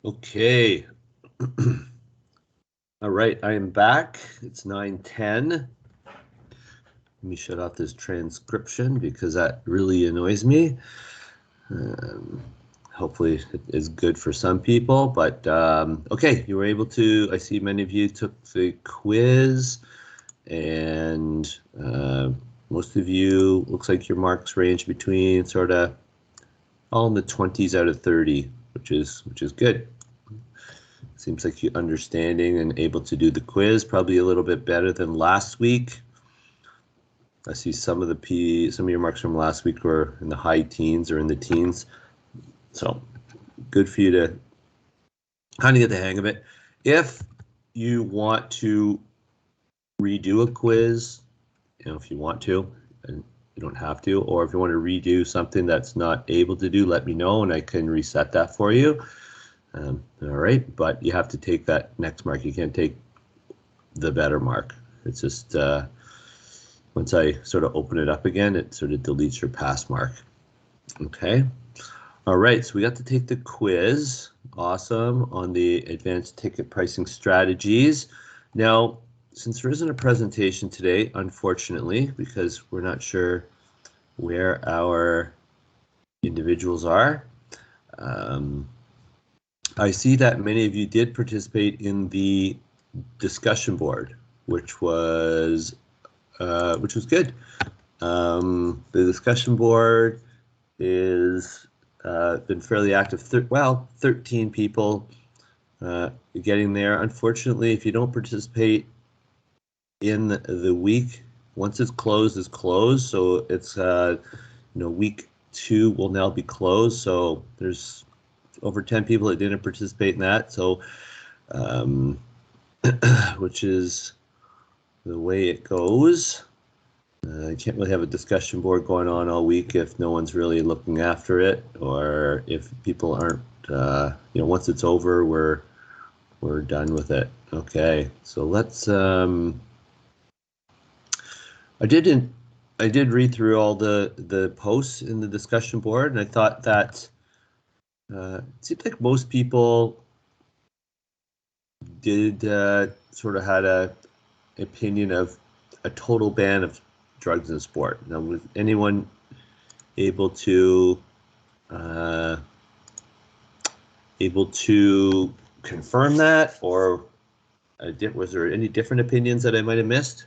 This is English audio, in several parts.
Okay. All right, I am back. It's 9:10. Let me shut off this transcription because that really annoys me. Hopefully it is good for some people, but okay, you were able to, I see many of you took the quiz, and most of you, looks like your marks range between sort of all in the 20s out of 30, which is good. Seems like you're understanding and able to do the quiz, probably a little bit better than last week. I see some of your marks from last week were in the high teens or in the teens. So good for you to kind of get the hang of it. If you want to redo a quiz, if you want to, and you don't have to, or if you want to redo something that's not able to do, let me know and I can reset that for you. All right, but you have to take that next mark. You can't take the better mark. It's just once I sort of open it up again, it sort of deletes your pass mark. Okay. All right, so we got to take the quiz. Awesome, on the advanced ticket pricing strategies. Now, since there isn't a presentation today, unfortunately, because we're not sure where our individuals are, I see that many of you did participate in the discussion board, which was good. The discussion board is been fairly active. 13 people getting there. Unfortunately, if you don't participate in the week, once it's closed, it's closed. So it's week 2 will now be closed. So there's over 10 people that didn't participate in that. So which is the way it goes. You can't really have a discussion board going on all week if no one's really looking after it, or if people aren't, once it's over, we're done with it. Okay, so let's. I did read through all the posts in the discussion board, and I thought that it seems like most people did sort of had a opinion of a total ban of drugs in sport. Now, was anyone able to confirm that, or was there any different opinions that I might have missed?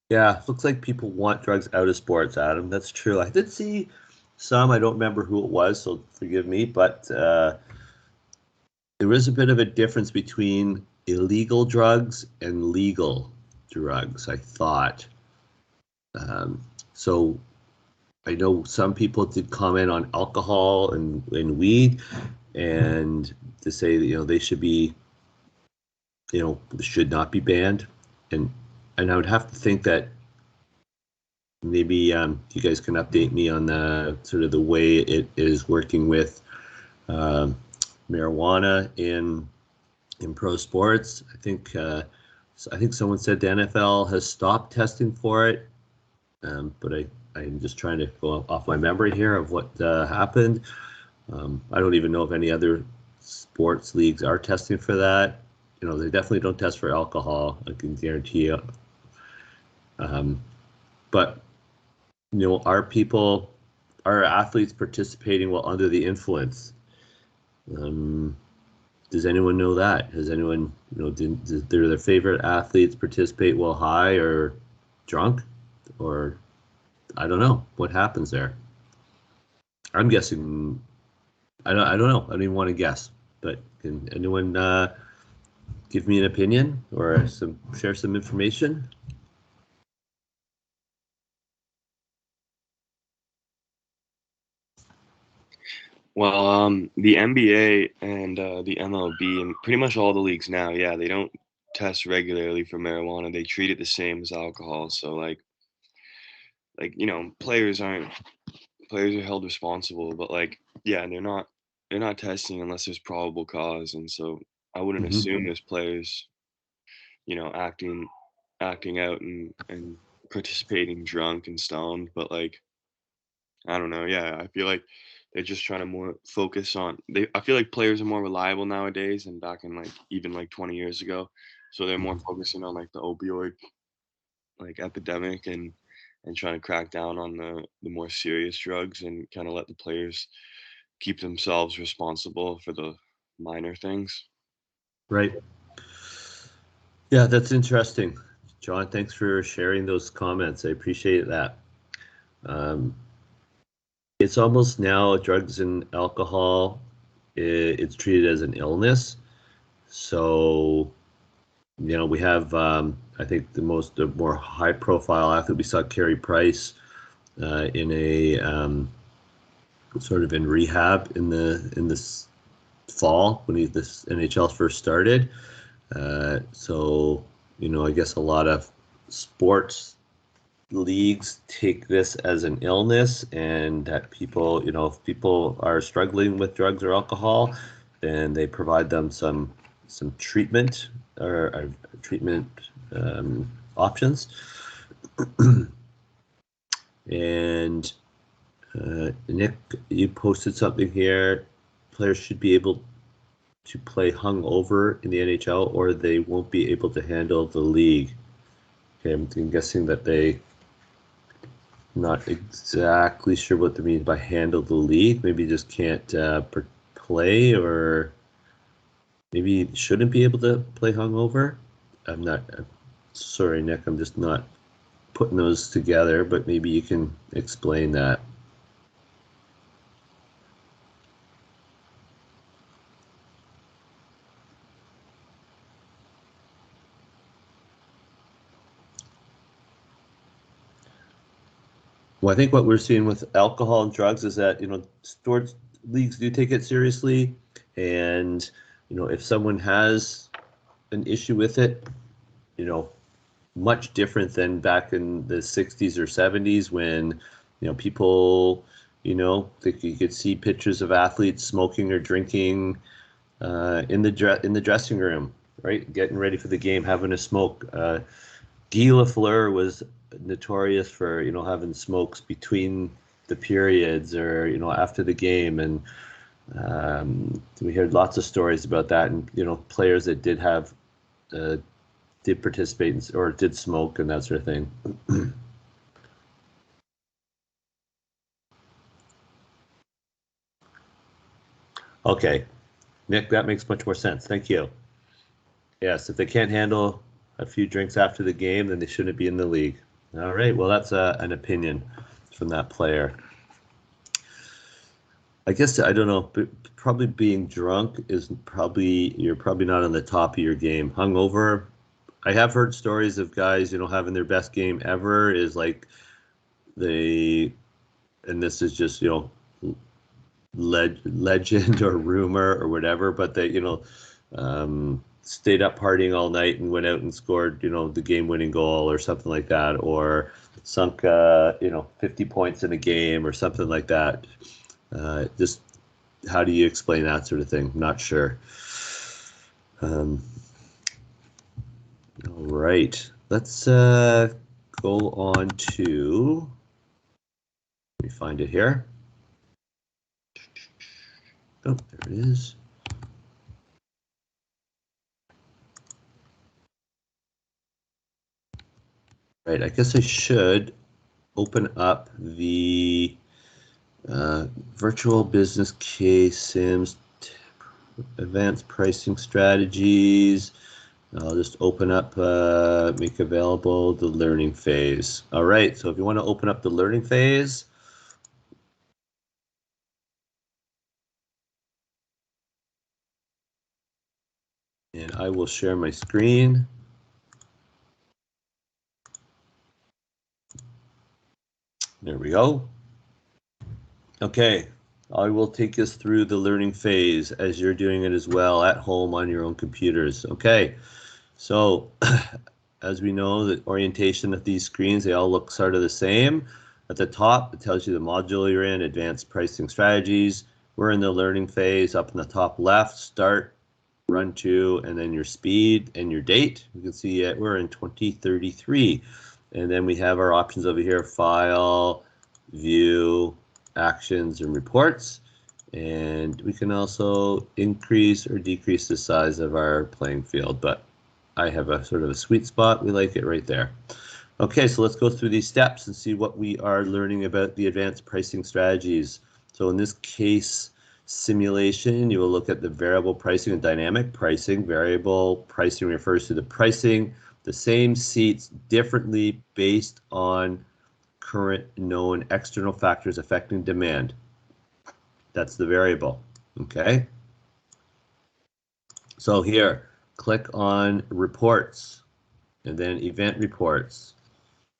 Yeah, looks like people want drugs out of sports, Adam. That's true. I did see some, I don't remember who it was, so forgive me, but there is a bit of a difference between illegal drugs and legal drugs, I thought. So I know some people did comment on alcohol and weed, and to say that, they should be, should not be banned. And I would have to think that maybe you guys can update me on the sort of the way it is working with marijuana in pro sports. I think someone said the NFL has stopped testing for it, but I'm just trying to go off my memory here of what happened. I don't even know if any other sports leagues are testing for that. They definitely don't test for alcohol, I can guarantee you. But are athletes participating while under the influence? Does anyone know that? Has anyone, did their favorite athletes participate while high or drunk? Or I don't know what happens there. I'm guessing, I don't know. I don't even want to guess, but can anyone give me an opinion or share some information? Well, the NBA and the MLB and pretty much all the leagues now, yeah, they don't test regularly for marijuana. They treat it the same as alcohol. So players aren't players are held responsible, but like, yeah, they're not testing unless there's probable cause, and so I wouldn't Mhm. assume there's players, acting out and participating drunk and stoned, but like, I don't know. Yeah, I feel like they're just trying to more focus on they. I feel like players are more reliable nowadays than back in like even like 20 years ago. So they're more Mhm. focusing on like the opioid like epidemic and trying to crack down on the more serious drugs and kind of let the players keep themselves responsible for the minor things. Right. Yeah, that's interesting. John, thanks for sharing those comments. I appreciate that. Um, it's almost now drugs and alcohol, it's treated as an illness. So, we have, I think the more high profile athlete we saw, Carey Price, in a sort of in rehab in this fall when this NHL first started. So, I guess a lot of sports leagues take this as an illness, and that people, if people are struggling with drugs or alcohol, then they provide them some treatment or treatment options. And Nick, you posted something here. Players should be able to play hungover in the NHL, or they won't be able to handle the league. Okay, I'm guessing that they not exactly sure what they mean by handle the league. Maybe just can't play, or maybe shouldn't be able to play hungover. I'm not. Sorry, Nick. I'm just not putting those together. But maybe you can explain that. Well, I think what we're seeing with alcohol and drugs is that, sports leagues do take it seriously. And, if someone has an issue with it, you know, much different than back in the 60s or 70s when, people, you could see pictures of athletes smoking or drinking in the dressing room, right? Getting ready for the game, having a smoke. Guy Lafleur was notorious for having smokes between the periods or after the game, and we heard lots of stories about that, and players that uh, did participate or did smoke and that sort of thing. Okay, Nick, that makes much more sense. Thank you. Yes, if they can't handle a few drinks after the game, then they shouldn't be in the league. All right, well, that's an opinion from that player. I guess I don't know. But probably being drunk is you're probably not on the top of your game. Hungover, I have heard stories of guys, having their best game ever is like they, and this is just legend or rumor or whatever, but they stayed up partying all night and went out and scored the game-winning goal or something like that, or sunk 50 points in a game or something like that. Just how do you explain that sort of thing? Not sure. Um, all right, let's go on to. Let me find it here. Oh, there it is. Right, I guess I should open up the virtual business case Sims advanced pricing strategies. I'll just open up, make available the learning phase. All right, so if you want to open up the learning phase, and I will share my screen. There we go. Okay, I will take us through the learning phase as you're doing it as well at home on your own computers. Okay, so as we know, the orientation of these screens, they all look sort of the same. At the top, it tells you the module you're in, advanced pricing strategies. We're in the learning phase. Up in the top left, start, run to, and then your speed and your date. You can see we're in 2033. And then we have our options over here, file, view, actions, and reports. And we can also increase or decrease the size of our playing field, but I have a sort of a sweet spot. We like it right there. Okay, so let's go through these steps and see what we are learning about the advanced pricing strategies. So in this case simulation, you will look at the variable pricing and dynamic pricing. Variable pricing refers to the pricing the same seats differently based on current known external factors affecting demand. That's the variable, okay? So here, click on reports and then event reports.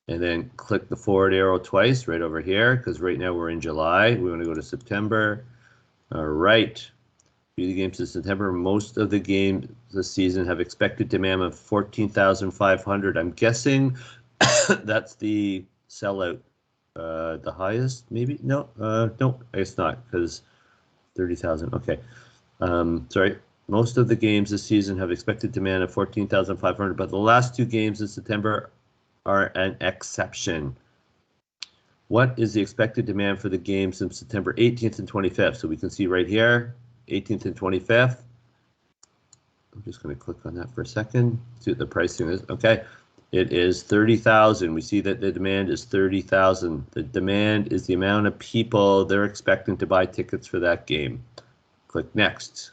And then click the forward arrow twice right over here, because right now we're in July. We want to go to September. All right. View the games in September. Most of the games this season have expected demand of 14,500. I'm guessing that's the sellout. The highest, maybe? No, no, it's not, because 30,000. Okay. Sorry. Most of the games this season have expected demand of 14,500, but the last two games in September are an exception. What is the expected demand for the games in September 18th and 25th? So we can see right here, 18th and 25th. I'm just going to click on that for a second, see what the pricing is. Okay, it is 30,000. We see that the demand is 30,000. The demand is the amount of people they're expecting to buy tickets for that game. Click next.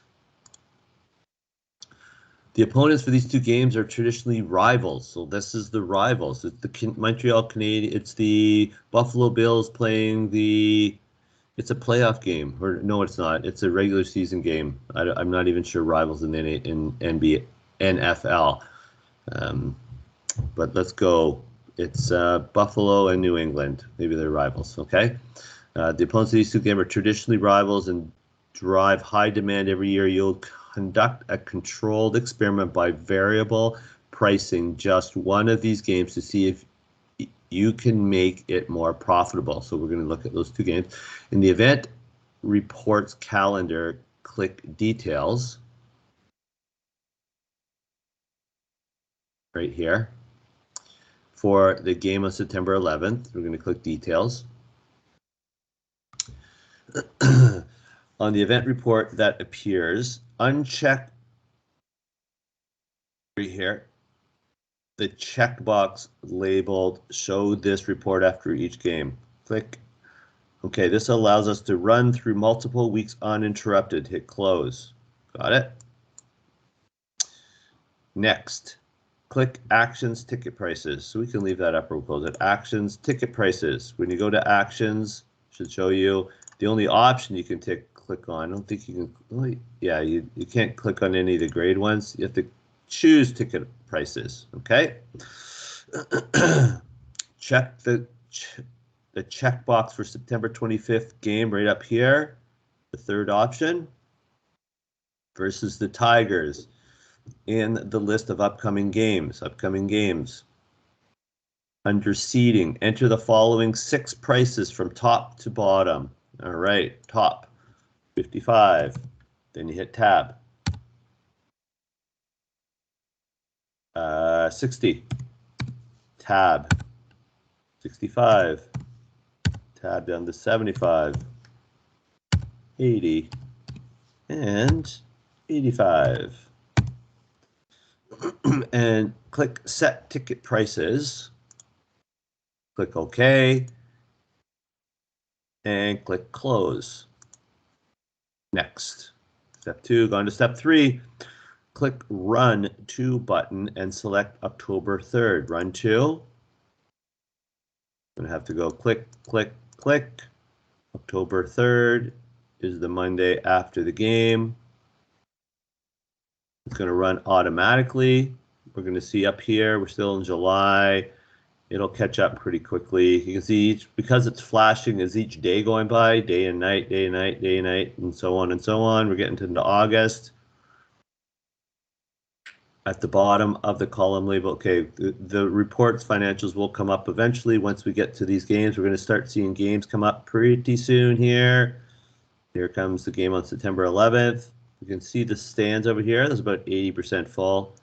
The opponents for these two games are traditionally rivals. So this is the rivals. It's the Montreal Canadiens. It's the Buffalo Bills playing the. It's a playoff game, or no, it's not. It's a regular season game. I'm not even sure rivals in NBA, NFL. But let's go. It's Buffalo and New England. Maybe they're rivals. Okay. The opponents of these two games are traditionally rivals and drive high demand every year. You'll conduct a controlled experiment by variable pricing just one of these games to see if you can make it more profitable. So we're going to look at those two games. In the event reports calendar, click details right here. For the game of September 11th, we're going to click details. On the event report that appears, uncheck right here the checkbox labeled show this report after each game. Click. Okay, this allows us to run through multiple weeks uninterrupted. Hit close. Got it? Next, click actions ticket prices. So we can leave that up or we'll close it. Actions ticket prices. When you go to actions, it should show you the only option you can click on. I don't think you can. Yeah, you can't click on any of the grade ones. You have to choose ticket prices. Okay. Check the checkbox for September 25th game right up here. The third option versus the Tigers in the list of upcoming games. Under seating, enter the following 6 prices from top to bottom. All right, top 55. Then you hit tab. 60. Tab. 65. Tab down to 75. 80. And 85. And click set ticket prices. Click OK. And click close. Next. Step 2, go on to step 3. Click Run To button and select October 3rd. Run to. I'm going to have to go click, click, click. October 3rd is the Monday after the game. It's going to run automatically. We're going to see up here, we're still in July. It'll catch up pretty quickly. You can see because it's flashing as each day going by, day and night, day and night, day and night, and so on and so on. We're getting into August. at the bottom of the column label. Okay, the reports financials will come up eventually once we get to these games. We're going to start seeing games come up pretty soon here. Here comes the game on September 11th. You can see the stands over here. That's about 80% full.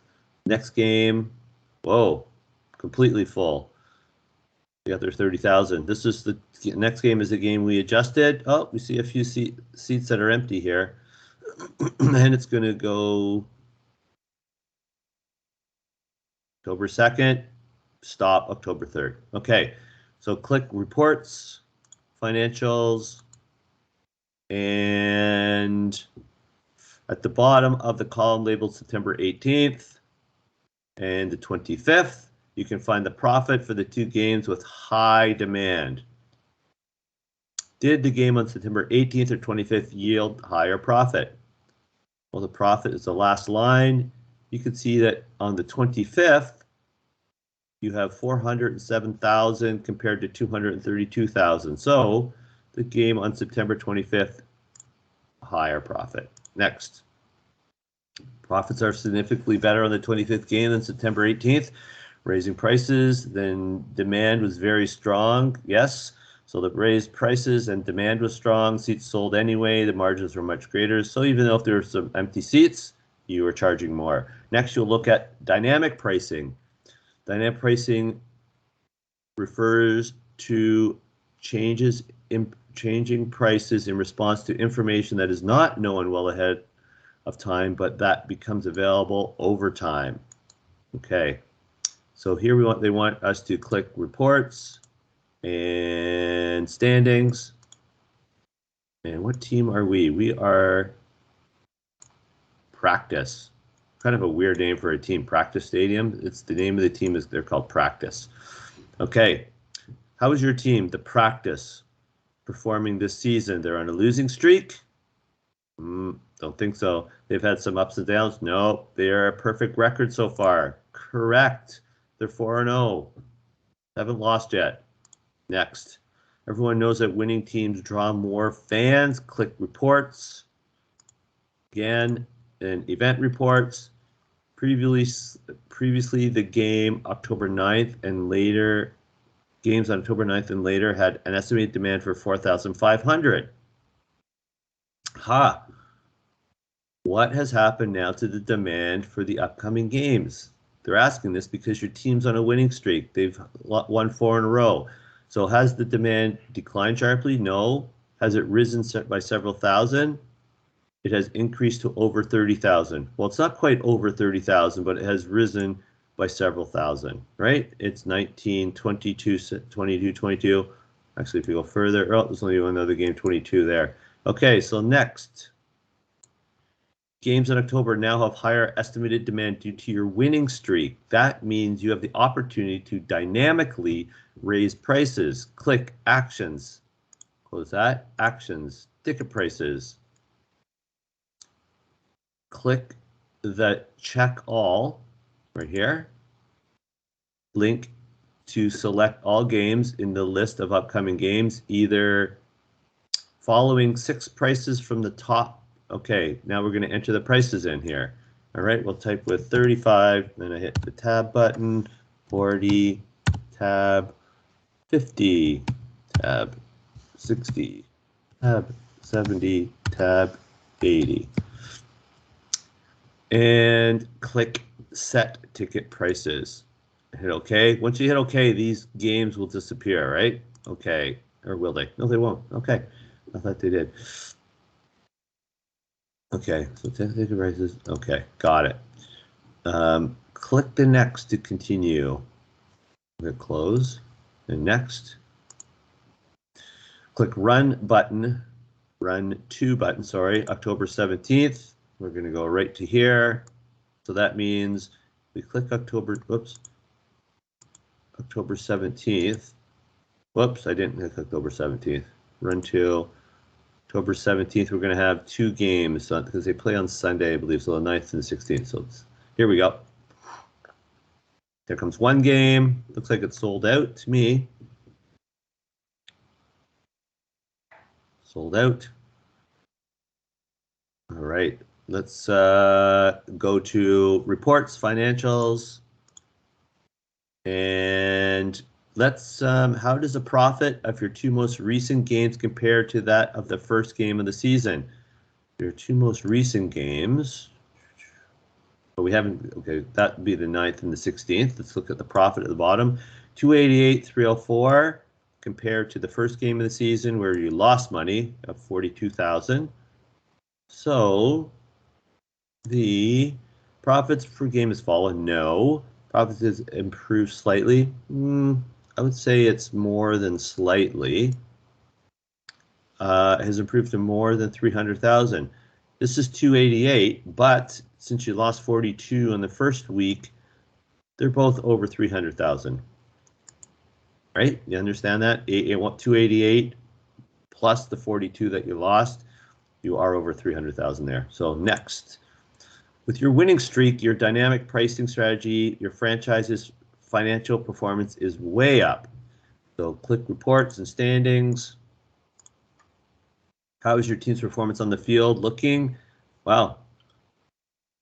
Next game, whoa, completely full. The other 30,000. This is the next game is the game we adjusted. Oh, we see a few seats that are empty here. And it's going to go October 2nd, stop October 3rd. Okay, so click reports, financials, and at the bottom of the column labeled September 18th and the 25th, you can find the profit for the two games with high demand. Did the game on September 18th or 25th yield higher profit? Well, the profit is the last line. You can see that on the 25th, you have 407,000 compared to 232,000. So the game on September 25th, higher profit. Next. Profits are significantly better on the 25th game than September 18th. Raising prices, then demand was very strong. Yes. So the raised prices and demand was strong. Seats sold anyway. The margins were much greater. So even though if there were some empty seats, you were charging more. Next, you'll look at dynamic pricing. Dynamic pricing refers to changing prices in response to information that is not known well ahead of time, but that becomes available over time. Okay, so here they want us to click reports and standings. And what team are we? We are Practice. Kind of a weird name for a team, Practice Stadium. It's the name of the team they're called Practice. Okay, how is your team, the Practice, performing this season? They're on a losing streak? Don't think so. They've had some ups and downs. No, they're a perfect record so far. Correct. They're 4-0. Haven't lost yet. Next. Everyone knows that winning teams draw more fans. Click reports. Again, and event reports. Previously, the game October 9th and later, games on October 9th and later had an estimated demand for 4,500. Ha! What has happened now to the demand for the upcoming games? They're asking this because your team's on a winning streak. They've won 4 in a row. So has the demand declined sharply? No. Has it risen by several thousand? It has increased to over 30,000. Well, it's not quite over 30,000, but it has risen by several thousand, right? It's 19, 22, 22, 22. Actually, if you go further, oh, there's only another game, 22 there. Okay, so next. Games in October now have higher estimated demand due to your winning streak. That means you have the opportunity to dynamically raise prices. Click actions. Close that. Actions. Ticket prices. Click the check all right here. Link to select all games in the list of upcoming games, either following 6 prices from the top. Okay, now we're going to enter the prices in here. All right, we'll type with 35, then I hit the tab button, 40, tab, 50, tab, 60, tab, 70, tab, 80. And click set ticket prices. Hit OK. Once you hit OK, these games will disappear, right? Okay, or will they? No, they won't. Okay, I thought they did. Okay, so ticket prices. Okay, got it. Click the next to continue. Hit close and next. Click run button. Run to button. Sorry, October 17th. We're going to go right to here. So that means we click October. Whoops. October 17th. Whoops, I didn't click October 17th. Run to October 17th. We're going to have 2 games because they play on Sunday, I believe, so the 9th and the 16th. So here we go. There comes 1 game. Looks like it's sold out to me. Sold out. All right. let's go to reports, financials, and let's, how does the profit of your two most recent games compare to that of the first game of the season? Your two most recent games, but we haven't, okay, that would be the 9th and the 16th. Let's look at the profit at the bottom. 288, 304 compared to the first game of the season where you lost money of 42,000. So the profits per game has fallen. No. Profits has improved slightly. I would say it's more than slightly. Has improved to more than 300,000. This is 288, but since you lost 42 in the first week, they're both over 300,000. Right? You understand that? 288 plus the 42 that you lost, you are over 300,000 there. So next, with your winning streak, your dynamic pricing strategy, your franchise's financial performance is way up. So click reports and standings. How is your team's performance on the field looking? Well,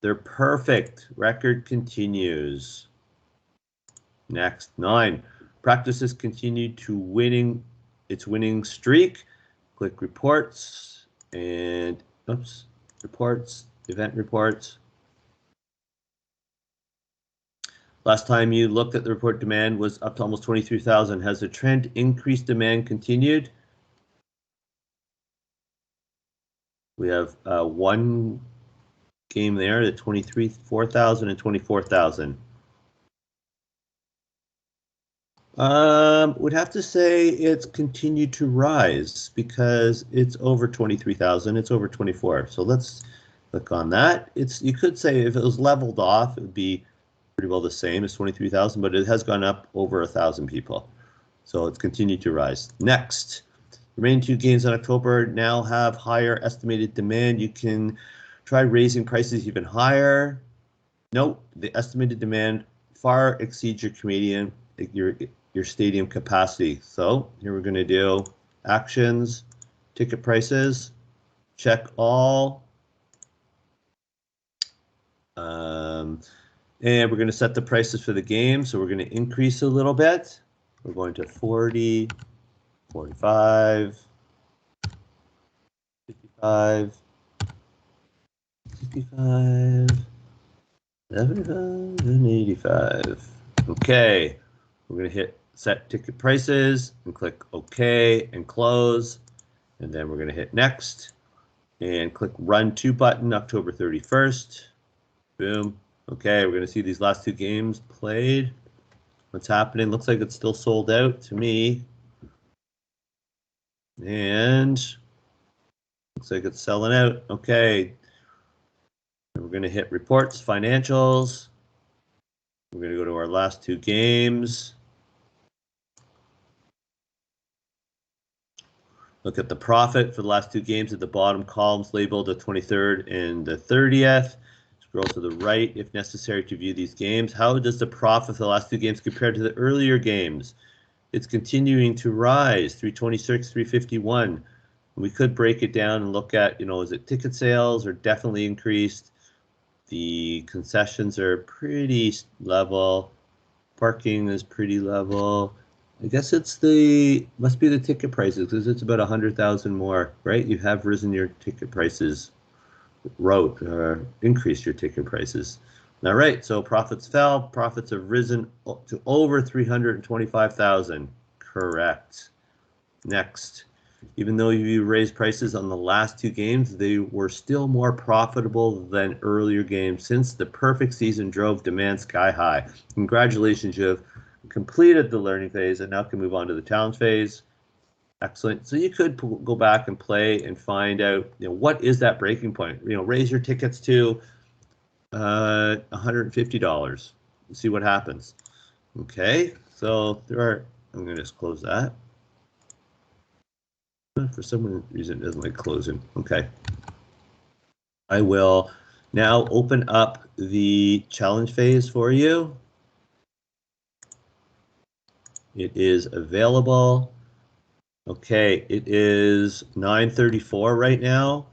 they're perfect. Record continues. Next, 9. Practices continued to its winning streak. Click reports and reports, event reports. Last time you looked at the report, demand was up to almost 23,000. Has the trend increased demand continued? We have one game there, the 24,000 and 24,000. Would have to say it's continued to rise because it's over 23,000. It's over 24. So let's click on that. You could say if it was leveled off, it would be pretty well the same as 23,000, but it has gone up over 1,000 people. So it's continued to rise. Next, remaining 2 games in October now have higher estimated demand. You can try raising prices even higher. Note the estimated demand far exceeds your stadium capacity. So here we're going to do actions, ticket prices, check all. And we're going to set the prices for the game. So we're going to increase a little bit. We're going to 40, 45, 55, 65, 75, and 85. Okay, we're going to hit set ticket prices and click OK and close. And then we're going to hit next and click run to button October 31st. Boom. Okay, we're going to see these last 2 games played. What's happening? Looks like it's still sold out to me. And looks like it's selling out. Okay. And we're going to hit reports, financials. We're going to go to our last 2 games. Look at the profit for the last 2 games at the bottom columns labeled the 23rd and the 30th. Scroll to the right if necessary to view these games. How does the profit for the last 2 games compare to the earlier games? It's continuing to rise, 326, 351. We could break it down and look at, is it ticket sales are definitely increased. The concessions are pretty level. Parking is pretty level. I guess must be the ticket prices because it's about 100,000 more, right? You have risen your ticket prices, increased your ticket prices. All right, so profits fell. Profits have risen to over 325,000. Correct. Next, even though you raised prices on the last 2 games, they were still more profitable than earlier games since the perfect season drove demand sky high. Congratulations, you have completed the learning phase and now can move on to the challenge phase. Excellent. So you could go back and play and find out, what is that breaking point? Raise your tickets to $150. See what happens. Okay, so I'm going to just close that. For some reason, it doesn't like closing. Okay. I will now open up the challenge phase for you. It is available. Okay, it is 9:34 right now.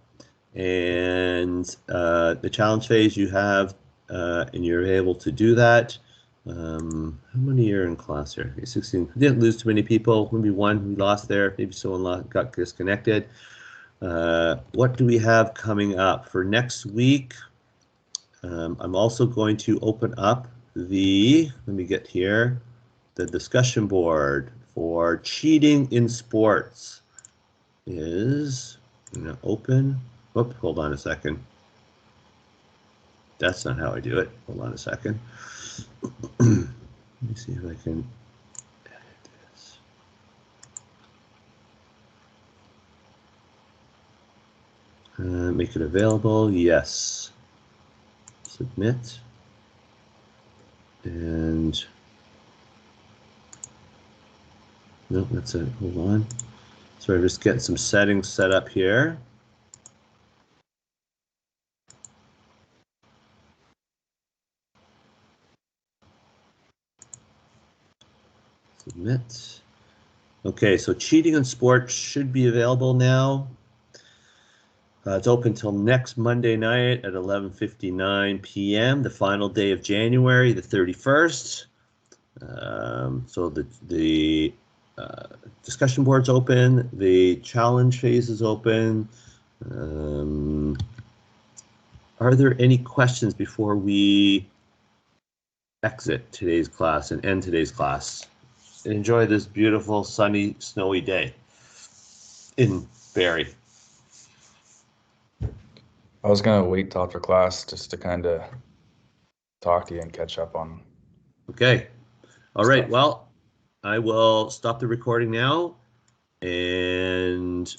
And the challenge phase you have, and you're able to do that. How many are in class here? 16. We didn't lose too many people. Maybe one we lost there. Maybe someone got disconnected. What do we have coming up for next week? I'm also going to open up let me get here, the discussion board for cheating in sports is going to open. Whoop, hold on a second. That's not how I do it. Hold on a second. Let me see if I can edit this. Make it available. Yes. Submit. And no, that's it. Hold on. So I'm just getting some settings set up here. Submit. Okay, so cheating in sports should be available now. It's open till next Monday night at 11:59 p.m., the final day of January, the 31st. So the discussion board's open, the challenge phase is open. Are there any questions before we exit today's class and end today's class? And enjoy this beautiful, sunny, snowy day in Barrie. I was gonna wait till after class just to kind of talk to you and catch up on. Okay. All right. Stuff. Well, I will stop the recording now, and